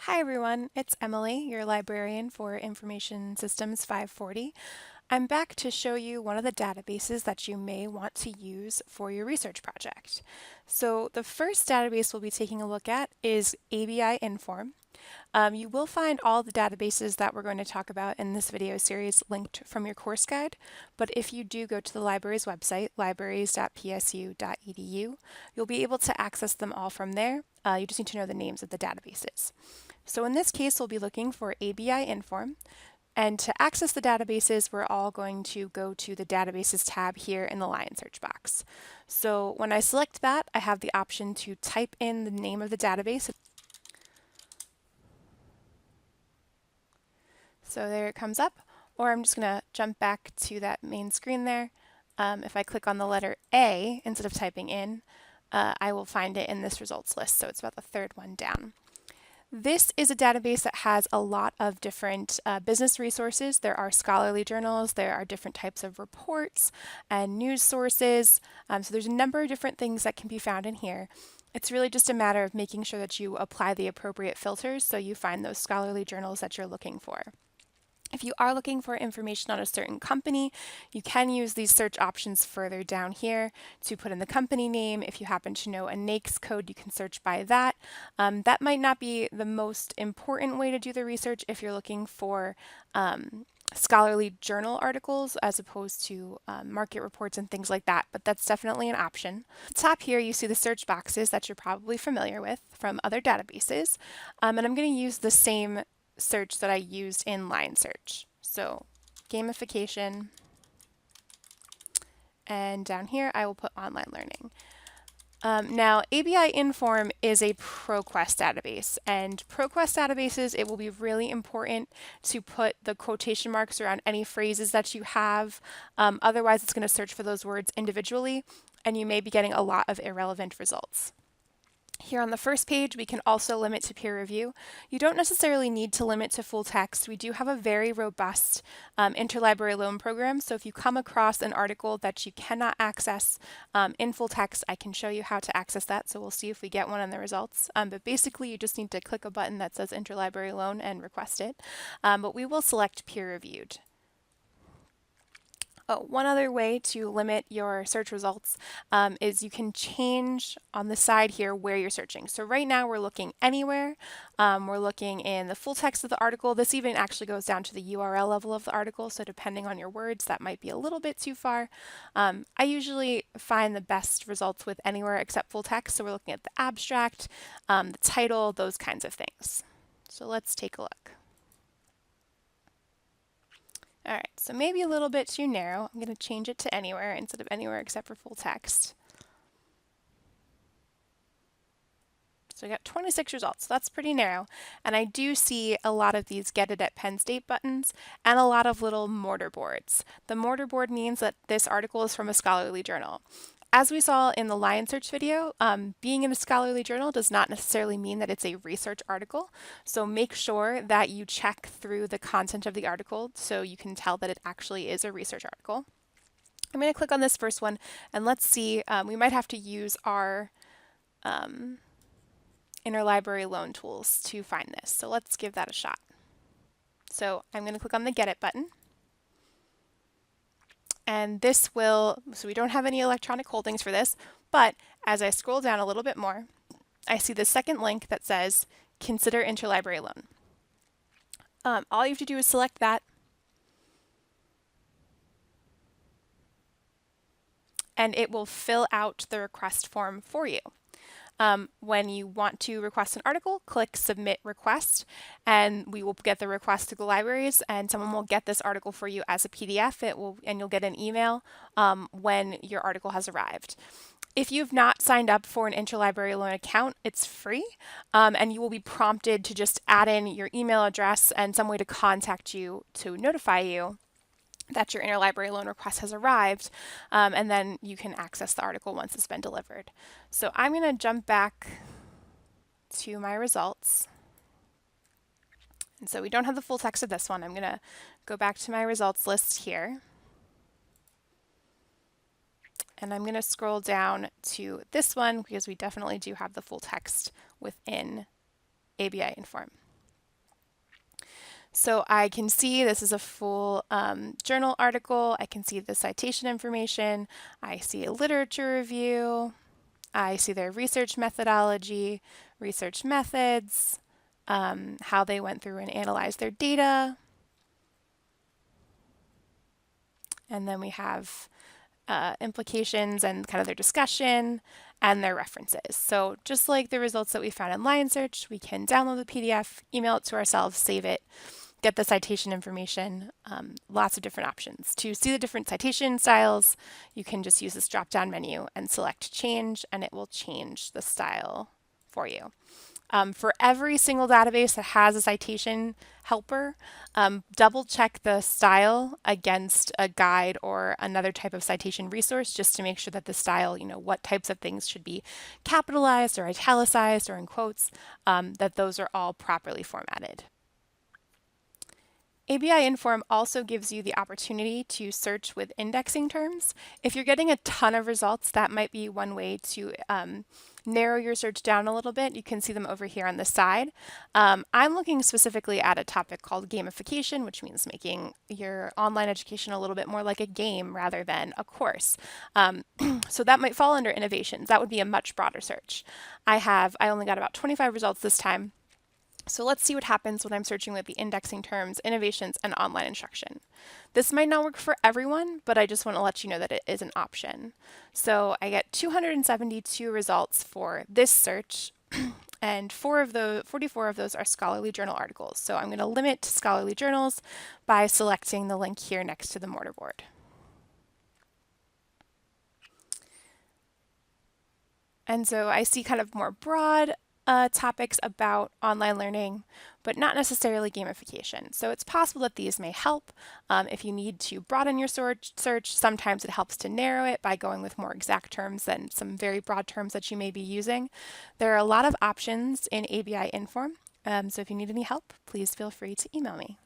Hi everyone, it's Emily, your librarian for Information Systems 540. I'm back to show you one of the databases that you may want to use for your research project. So the first database we'll be taking a look at is ABI Inform. You will find all the databases that we're going to talk about in this video series linked from your course guide, but if you do go to the library's website, libraries.psu.edu, you'll be able to access them all from there. You just need to know the names of the databases. So in this case, we'll be looking for ABI Inform. And to access the databases, we're all going to go to the Databases tab here in the Lion search box. So when I select that, I have the option to type in the name of the database. So there it comes up, or I'm just going to jump back to that main screen there. If I click on the letter A instead of typing in, I will find it in this results list. So it's about the third one down. This is a database that has a lot of different business resources. There are scholarly journals, there are different types of reports and news sources. So there's a number of different things that can be found in here. It's really just a matter of making sure that you apply the appropriate filters so you find those scholarly journals that you're looking for. If you are looking for information on a certain company, you can use these search options further down here to put in the company name. If you happen to know a NAICS code, you can search by that. That might not be the most important way to do the research if you're looking for scholarly journal articles as opposed to market reports and things like that, but that's definitely an option. At the top here, you see the search boxes that you're probably familiar with from other databases, and I'm going to use the same search that I used in line search. So gamification, and down here I will put online learning. Now ABI Inform is a ProQuest database, and ProQuest databases, it will be really important to put the quotation marks around any phrases that you have. Otherwise it's going to search for those words individually and you may be getting a lot of irrelevant results. Here on the first page, we can also limit to peer review. You don't necessarily need to limit to full text. We do have a very robust interlibrary loan program, so if you come across an article that you cannot access in full text, I can show you how to access that, so we'll see if we get one in the results. But basically, you just need to click a button that says interlibrary loan and request it. But we will select peer reviewed. Oh, one other way to limit your search results is you can change on the side here where you're searching. So right now we're looking anywhere. We're looking in the full text of the article. This even actually goes down to the URL level of the article, so depending on your words, that might be a little bit too far. I usually find the best results with anywhere except full text, so we're looking at the abstract, the title, those kinds of things. So let's take a look. All right, so maybe a little bit too narrow. I'm going to change it to anywhere instead of anywhere except for full text. So we got 26 results. That's pretty narrow. And I do see a lot of these Get It at Penn State buttons and a lot of little mortar boards. The mortar board means that this article is from a scholarly journal. As we saw in the Lion Search video, being in a scholarly journal does not necessarily mean that it's a research article. So make sure that you check through the content of the article so you can tell that it actually is a research article. I'm going to click on this first one and let's see, we might have to use our interlibrary loan tools to find this. So let's give that a shot. So I'm going to click on the Get It button. And this will, so we don't have any electronic holdings for this, but as I scroll down a little bit more, I see the second link that says consider interlibrary loan. All you have to do is select that, and it will fill out the request form for you. When you want to request an article, click Submit Request, and we will get the request to the libraries, and someone will get this article for you as a PDF. And you'll get an email when your article has arrived. If you've not signed up for an interlibrary loan account, it's free, and you will be prompted to just add in your email address and some way to contact you to notify you that your interlibrary loan request has arrived, and then you can access the article once it's been delivered. So I'm going to jump back to my results. And so we don't have the full text of this one. I'm going to go back to my results list here. And I'm going to scroll down to this one because we definitely do have the full text within ABI Inform. So I can see this is a full journal article. I can see the citation information. I see a literature review. I see their research methodology, research methods, how they went through and analyzed their data. And then we have implications and kind of their discussion and their references. So just like the results that we found in Lion Search, we can download the PDF, email it to ourselves, save it, get the citation information, lots of different options. To see the different citation styles, you can just use this drop-down menu and select change, and it will change the style for you. For every single database that has a citation helper, double check the style against a guide or another type of citation resource just to make sure that the style, what types of things should be capitalized or italicized or in quotes, that those are all properly formatted. ABI Inform also gives you the opportunity to search with indexing terms. If you're getting a ton of results, that might be one way to narrow your search down a little bit. You can see them over here on the side. I'm looking specifically at a topic called gamification, which means making your online education a little bit more like a game rather than a course. So that might fall under innovations. That would be a much broader search. I only got about 25 results this time. So let's see what happens when I'm searching with the indexing terms, innovations, and online instruction. This might not work for everyone, but I just want to let you know that it is an option. So I get 272 results for this search, and 44 of those are scholarly journal articles. So I'm going to limit to scholarly journals by selecting the link here next to the mortarboard. And so I see kind of more broad topics about online learning, but not necessarily gamification. So it's possible that these may help. If you need to broaden your search, sometimes it helps to narrow it by going with more exact terms than some very broad terms that you may be using. There are a lot of options in ABI Inform, so if you need any help, please feel free to email me.